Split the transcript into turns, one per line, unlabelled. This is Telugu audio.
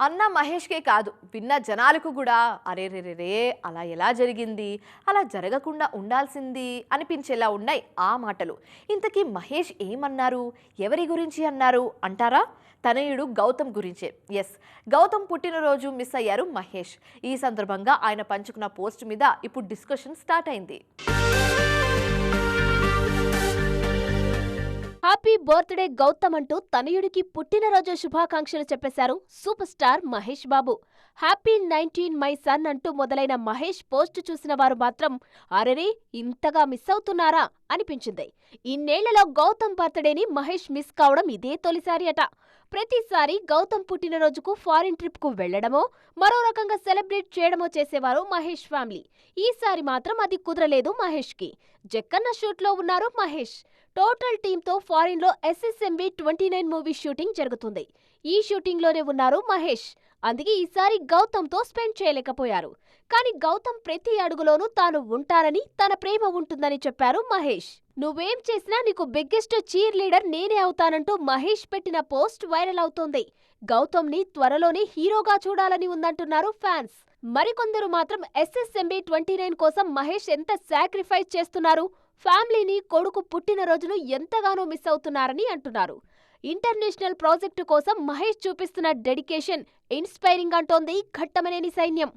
అన్న మహేష్కే కాదు, విన్న జనాలకు కూడా అరేరేరేరే అలా ఎలా జరిగింది, అలా జరగకుండా ఉండాల్సింది అనిపించేలా ఉన్నాయి ఆ మాటలు. ఇంతకీ మహేష్ ఏమన్నారు, ఎవరి గురించి అన్నారు అంటారా? తనయుడు గౌతమ్ గురించే. ఎస్, గౌతమ్ పుట్టినరోజు మిస్ అయ్యారు మహేష్. ఈ సందర్భంగా ఆయన పంచుకున్న పోస్ట్ మీద ఇప్పుడు డిస్కషన్ స్టార్ట్ అయింది.
హ్యాపీ బర్త్డే గౌతమ్ అంటూ తనయుడికి పుట్టినరోజు శుభాకాంక్షలు చెప్పేశారు super star Mahesh Babu. Happy 19 my son అంటూ మొదలైన మహేష్ పోస్ట్ చూసిన వారు మాత్రం అరెరే ఇంతగా మిస్ అవుతున్నారా అనిపించింది. ఇన్నేళ్లలో గౌతమ్ బర్త్డేని మహేష్ మిస్ కావడం ఇదే తొలిసారి అట. ప్రతిసారి గౌతమ్ పుట్టినరోజుకు ఫారిన్ ట్రిప్ కు వెళ్లడమో, మరో రకంగా సెలబ్రేట్ చేయడమో చేసేవారు మహేష్ ఫ్యామిలీ. ఈసారి మాత్రం అది కుదరలేదు మహేష్ కి. జక్కన్న షూట్ లో ఉన్నారు మహేష్. టోటల్ టీంతో ఫారిన్ లో SSMV 29 మూవీ షూటింగ్ జరుగుతుంది. ఈ షూటింగ్ లోనే ఉన్నారు మహేష్. అందుకే ఈసారి గౌతమ్ తో స్పెండ్ చేయలేకపోయారు. కానీ గౌతమ్ ప్రతి అడుగులోనూ తాను ఉంటానని, తన ప్రేమ ఉంటుందని చెప్పారు మహేష్. నువ్వేం చేసినా నీకు బిగ్గెస్ట్ చీర్ లీడర్ నేనే అవుతానంటూ మహేష్ పెట్టిన పోస్ట్ వైరల్ అవుతోంది. గౌతమ్ ని త్వరలోనే హీరోగా చూడాలని ఉందంటున్నారు ఫ్యాన్స్. మరికొందరు మాత్రం SSMB 29 కోసం మహేష్ ఎంత సాక్రిఫైస్ చేస్తున్నారు, ఫ్యామిలీని, కొడుకు పుట్టినరోజును ఎంతగానో మిస్ అవుతున్నారని అంటున్నారు. ఇంటర్నేషనల్ ప్రాజెక్టు కోసం మహేష్ చూపిస్తున్న డెడికేషన్ ఇన్స్పైరింగ్ అంటోంది ఘట్టమనేని సైన్యం.